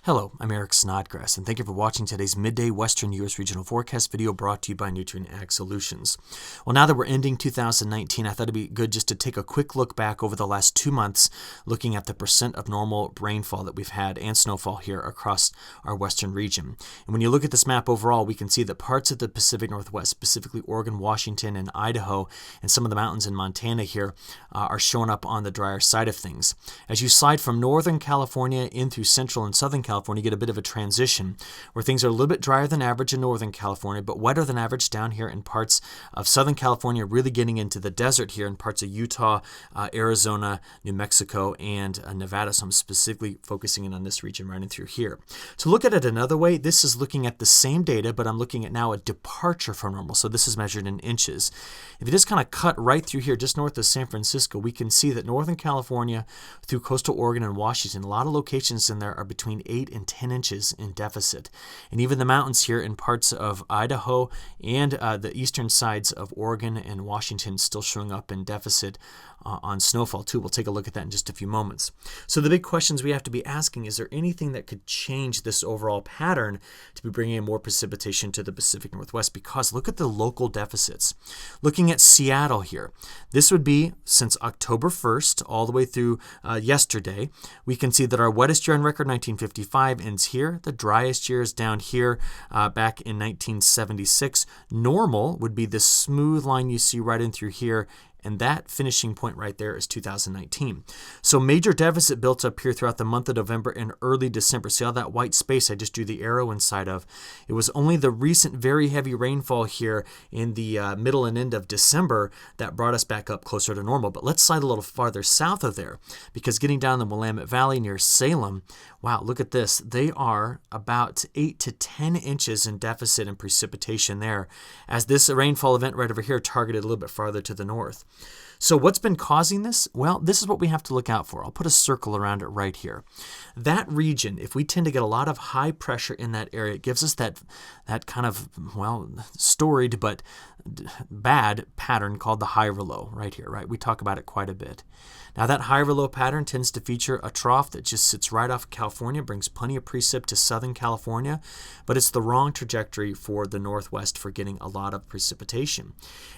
Hello, I'm Eric Snodgrass, and thank you for watching today's Midday Western U.S. Regional Forecast video brought to you by Nutrien Ag Solutions. Well, now that we're ending 2019, I thought it'd be good just to take a quick look back over the last 2 months, looking at the percent of normal rainfall that we've had and snowfall here across our western region. And when you look at this map overall, we can see that parts of the Pacific Northwest, specifically Oregon, Washington, and Idaho, and some of the mountains in Montana here are showing up on the drier side of things. As you slide from Northern California in through Central and Southern California, you get a bit of a transition where things are a little bit drier than average in Northern California, but wetter than average down here in parts of Southern California, really getting into the desert here in parts of Utah, Arizona, New Mexico, and Nevada. So I'm specifically focusing in on this region right in through here. To look at it another way, this is looking at the same data, but I'm looking at now a departure from normal. So this is measured in inches. If you just kind of cut right through here, just north of San Francisco, we can see that Northern California through coastal Oregon and Washington, a lot of locations in there are between 8 and 10 inches in deficit. And even the mountains here in parts of Idaho and the eastern sides of Oregon and Washington still showing up in deficit on snowfall too. We'll take a look at that in just a few moments. So the big questions we have to be asking, is there anything that could change this overall pattern to be bringing in more precipitation to the Pacific Northwest? Because look at the local deficits. Looking at Seattle here, this would be since October 1st all the way through yesterday. We can see that our wettest year on record, 1955, ends here. The driest year is down here back in 1976. Normal would be this smooth line you see right in through here, and that finishing point right there is 2019. So major deficit built up here throughout the month of November and early December. See all that white space I just drew the arrow inside of? It was only the recent very heavy rainfall here in the middle and end of December that brought us back up closer to normal. But let's slide a little farther south of there, because getting down the Willamette Valley near Salem, wow, look at this. They are about 8 to 10 inches in deficit in precipitation there, as this rainfall event right over here targeted a little bit farther to the north. So what's been causing this? Well, this is what we have to look out for. I'll put a circle around it right here. That region, if we tend to get a lot of high pressure in that area, it gives us that kind of, well, storied but bad pattern called the high or low right here, right? We talk about it quite a bit. Now that high or low pattern tends to feature a trough that just sits right off California, brings plenty of precip to Southern California, but it's the wrong trajectory for the Northwest for getting a lot of precipitation.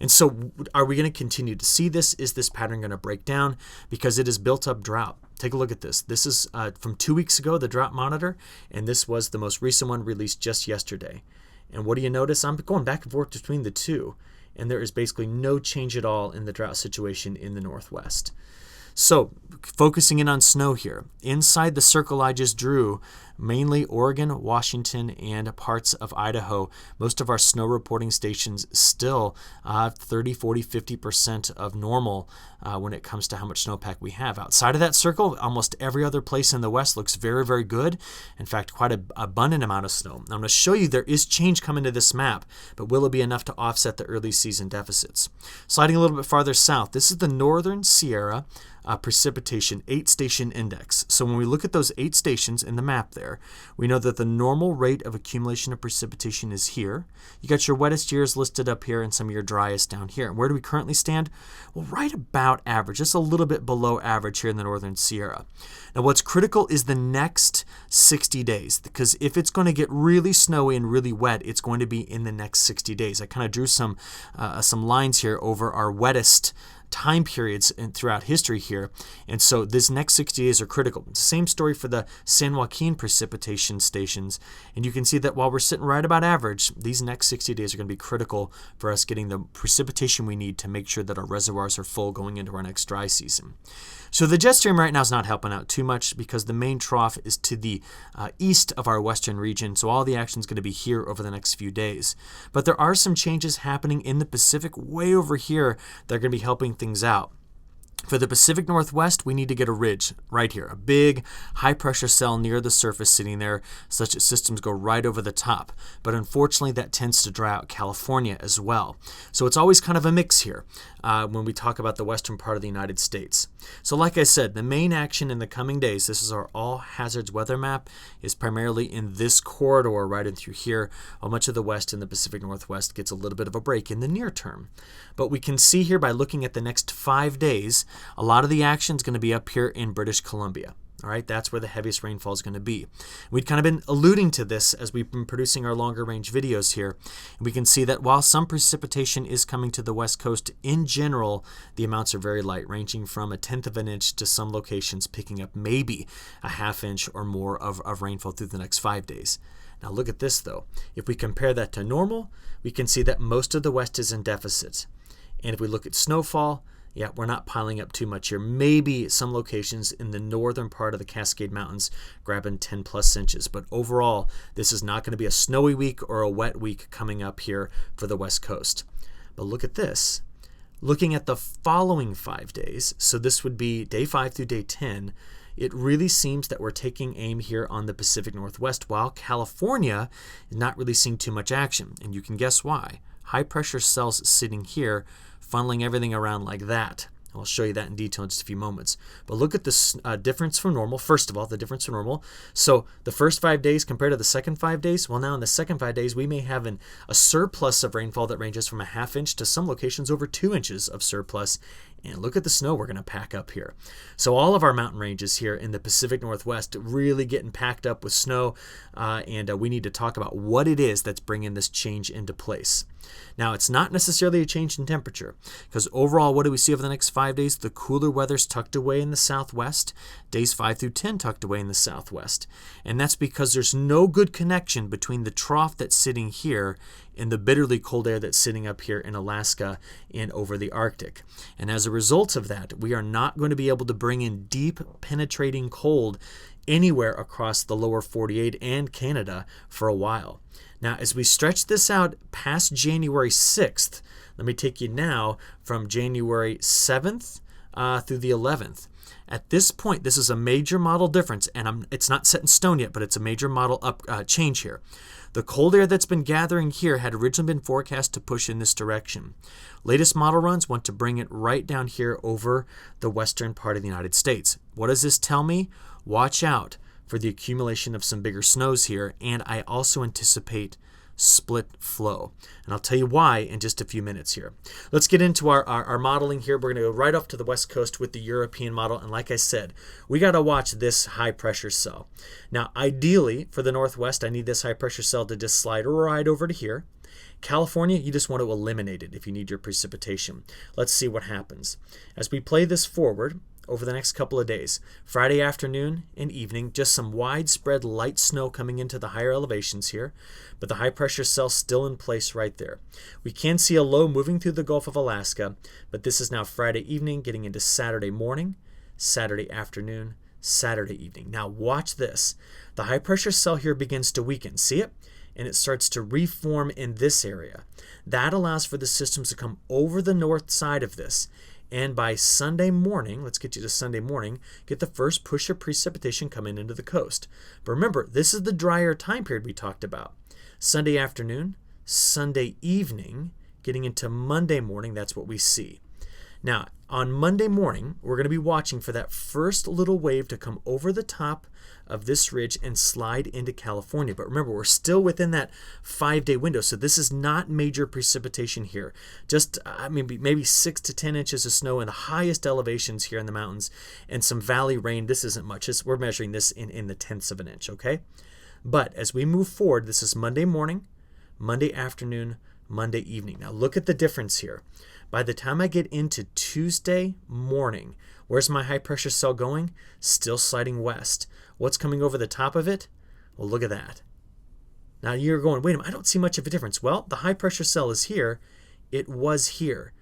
And so are we going to continue to see this? Is this pattern going to break down? Because it has built up drought. Take a look at this. This is from 2 weeks ago, the drought monitor, and this was the most recent one released just yesterday. And what do you notice? I'm going back and forth between the two, and there is basically no change at all in the drought situation in the Northwest. So focusing in on snow here, inside the circle I just drew, mainly Oregon, Washington, and parts of Idaho, most of our snow reporting stations still 30, 40, 50% of normal when it comes to how much snowpack we have. Outside of that circle, almost every other place in the West looks very, very good. In fact, quite an abundant amount of snow. Now, I'm going to show you there is change coming to this map, but will it be enough to offset the early season deficits? Sliding a little bit farther south, this is the Northern Sierra precipitation 8-station index. So when we look at those 8 stations in the map there, we know that the normal rate of accumulation of precipitation is here. You got your wettest years listed up here and some of your driest down here. And where do we currently stand? Well, right about average, just a little bit below average here in the Northern Sierra. Now what's critical is the next 60 days, because if it's going to get really snowy and really wet, it's going to be in the next 60 days. I kind of drew some lines here over our wettest time periods throughout history here, and so this next 60 days are critical. Same story for the San Joaquin precipitation stations, and you can see that while we're sitting right about average, these next 60 days are going to be critical for us getting the precipitation we need to make sure that our reservoirs are full going into our next dry season. So the jet stream right now is not helping out too much because the main trough is to the east of our western region, so all the action is going to be here over the next few days. But there are some changes happening in the Pacific way over here that are going to be helping things out. For the Pacific Northwest, we need to get a ridge right here, a big high-pressure cell near the surface sitting there such that systems go right over the top. But unfortunately, that tends to dry out California as well. So it's always kind of a mix here when we talk about the western part of the United States. So like I said, the main action in the coming days, this is our all hazards weather map, is primarily in this corridor right in through here, while much of the west and the Pacific Northwest gets a little bit of a break in the near term. But we can see here by looking at the next 5 days, a lot of the action is going to be up here in British Columbia. All right, that's where the heaviest rainfall is going to be. We'd kind of been alluding to this as we've been producing our longer range videos here. And we can see that while some precipitation is coming to the west coast, in general, the amounts are very light, ranging from 1/10 of an inch to some locations picking up maybe a 1/2 inch or more of rainfall through the next 5 days. Now look at this though. If we compare that to normal, we can see that most of the west is in deficit. And if we look at snowfall, yeah, we're not piling up too much here. Maybe some locations in the northern part of the Cascade Mountains grabbing 10 plus inches. But overall, this is not going to be a snowy week or a wet week coming up here for the west coast. But look at this. Looking at the following 5 days, so this would be day 5 through day 10, it really seems that we're taking aim here on the Pacific Northwest, while California is not really seeing too much action. And you can guess why. High pressure cells sitting here, funneling everything around like that. I'll show you that in detail in just a few moments. But look at this difference from normal. First of all, the difference from normal. So the first 5 days compared to the second 5 days, well, now in the second 5 days, we may have a surplus of rainfall that ranges from a 1/2 inch to some locations over 2 inches of surplus. And look at the snow we're going to pack up here. So all of our mountain ranges here in the Pacific Northwest really getting packed up with snow, and we need to talk about what it is that's bringing this change into place. Now, it's not necessarily a change in temperature, because overall, what do we see over the next 5 days? The cooler weather's tucked away in the southwest, days 5 through 10 tucked away in the southwest. And that's because there's no good connection between the trough that's sitting here and the bitterly cold air that's sitting up here in Alaska and over the Arctic. And as a result of that, we are not going to be able to bring in deep penetrating cold anywhere across the lower 48 and Canada for a while. Now, as we stretch this out past January 6th, let me take you now from January 7th through the 11th. At this point, this is a major model difference, and it's not set in stone yet, but it's a major model change here. The cold air that's been gathering here had originally been forecast to push in this direction. Latest model runs want to bring it right down here over the western part of the United States. What does this tell me? Watch out for the accumulation of some bigger snows here, and I also anticipate split flow. And I'll tell you why in just a few minutes here. Let's get into our modeling here. We're going to go right off to the west coast with the European model. And like I said, we got to watch this high pressure cell. Now, ideally for the Northwest, I need this high pressure cell to just slide right over to here. California, you just want to eliminate it if you need your precipitation. Let's see what happens. As we play this forward, over the next couple of days, Friday afternoon and evening, just some widespread light snow coming into the higher elevations here, but the high pressure cell still in place right there. We can see a low moving through the Gulf of Alaska, but this is now Friday evening getting into Saturday morning, Saturday afternoon, Saturday evening. Now watch this. The high pressure cell here begins to weaken. See it? And it starts to reform in this area. That allows for the systems to come over the north side of this. And by Sunday morning, let's get you to Sunday morning, get the first push of precipitation coming into the coast. But remember, this is the drier time period we talked about. Sunday afternoon, Sunday evening, getting into Monday morning, that's what we see. Now, on Monday morning, we're going to be watching for that first little wave to come over the top of this ridge and slide into California. But remember, we're still within that 5-day window, so this is not major precipitation here. Just maybe 6 to 10 inches of snow in the highest elevations here in the mountains, and some valley rain. This isn't much. We're measuring this in the tenths of an inch, okay? But as we move forward, this is Monday morning, Monday afternoon, Monday evening. Now look at the difference here. By the time I get into Tuesday morning, where's my high pressure cell going? Still sliding west. What's coming over the top of it? Well, look at that. Now you're going, wait a minute, I don't see much of a difference. Well, the high pressure cell is here. It was here.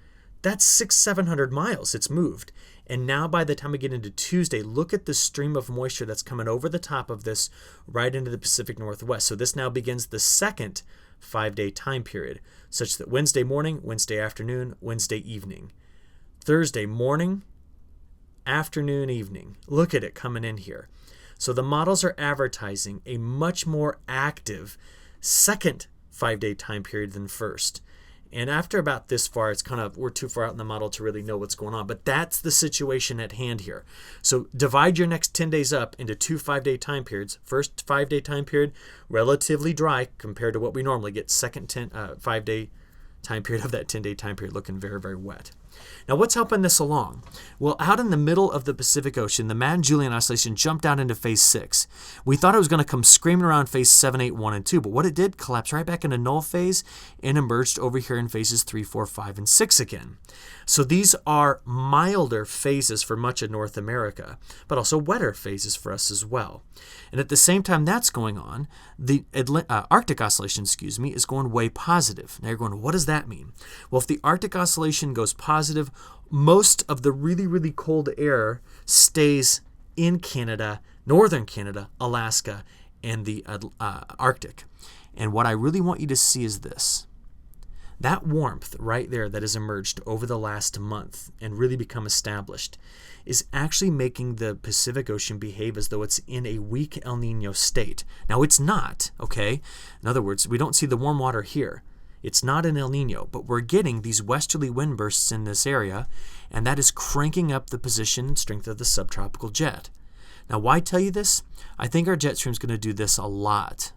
That's 600-700 miles. It's moved. And now by the time we get into Tuesday, look at the stream of moisture that's coming over the top of this right into the Pacific Northwest. So this now begins the second 5-day time period, such that Wednesday morning, Wednesday afternoon, Wednesday evening. Thursday morning, afternoon, evening. Look at it coming in here. So the models are advertising a much more active second 5-day time period than first. And after about this far, it's we're too far out in the model to really know what's going on. But that's the situation at hand here. So divide your next 10 days up into 2 5-day time periods. First 5-day time period, relatively dry compared to what we normally get. Second 5-day time period of that 10-day time period looking very, very wet. Now, what's helping this along? Well, out in the middle of the Pacific Ocean, the Madden-Julian Oscillation jumped out into phase 6. We thought it was going to come screaming around phase 7, 8, 1, and 2, but what it did, collapsed right back into null phase and emerged over here in phases 3, 4, 5, and 6 again. So these are milder phases for much of North America, but also wetter phases for us as well. And at the same time that's going on, the Arctic Oscillation, is going way positive. Now you're going, what does that mean? Well, if the Arctic Oscillation goes positive, most of the really, really cold air stays in Canada, northern Canada, Alaska, and the Arctic. And what I really want you to see is this. That warmth right there that has emerged over the last month and really become established is actually making the Pacific Ocean behave as though it's in a weak El Nino state. Now, it's not, okay? In other words, we don't see the warm water here. It's not an El Nino, but we're getting these westerly wind bursts in this area, and that is cranking up the position and strength of the subtropical jet. Now, why tell you this? I think our jet stream is going to do this a lot.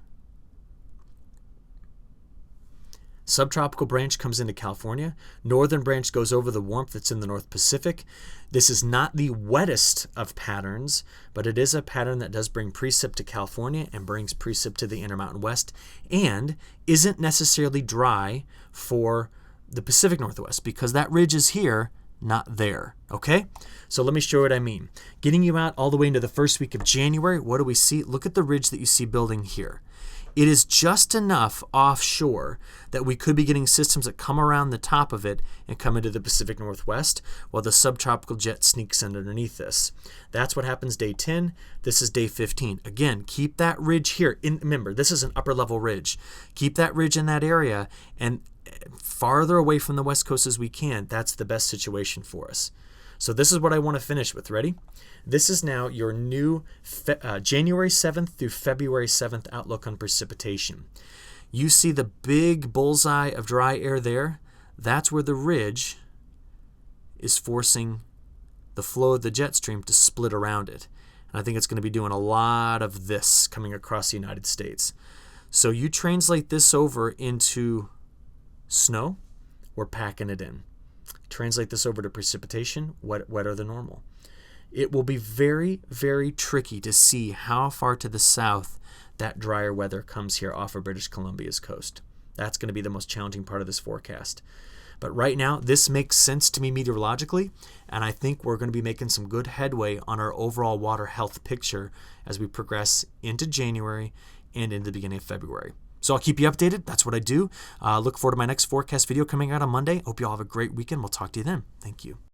Subtropical branch comes into California. Northern branch goes over the warmth that's in the North Pacific. This is not the wettest of patterns, but it is a pattern that does bring precip to California and brings precip to the Intermountain West and isn't necessarily dry for the Pacific Northwest because that ridge is here, not there. Okay? So let me show you what I mean. Getting you out all the way into the first week of January, what do we see? Look at the ridge that you see building here. It is just enough offshore that we could be getting systems that come around the top of it and come into the Pacific Northwest while the subtropical jet sneaks in underneath this. That's what happens day 10. This is day 15. Again, keep that ridge here. Remember, this is an upper level ridge. Keep that ridge in that area and farther away from the West Coast as we can. That's the best situation for us. So this is what I want to finish with. Ready? This is now your new January 7th through February 7th outlook on precipitation. You see the big bullseye of dry air there? That's where the ridge is forcing the flow of the jet stream to split around it. And I think it's going to be doing a lot of this coming across the United States. So you translate this over into snow, we're packing it in. Translate this over to precipitation, wetter than normal. It will be very, very tricky to see how far to the south that drier weather comes here off of British Columbia's coast. That's going to be the most challenging part of this forecast. But right now, this makes sense to me meteorologically, and I think we're going to be making some good headway on our overall water health picture as we progress into January and into the beginning of February. So I'll keep you updated. That's what I do. Look forward to my next forecast video coming out on Monday. Hope you all have a great weekend. We'll talk to you then. Thank you.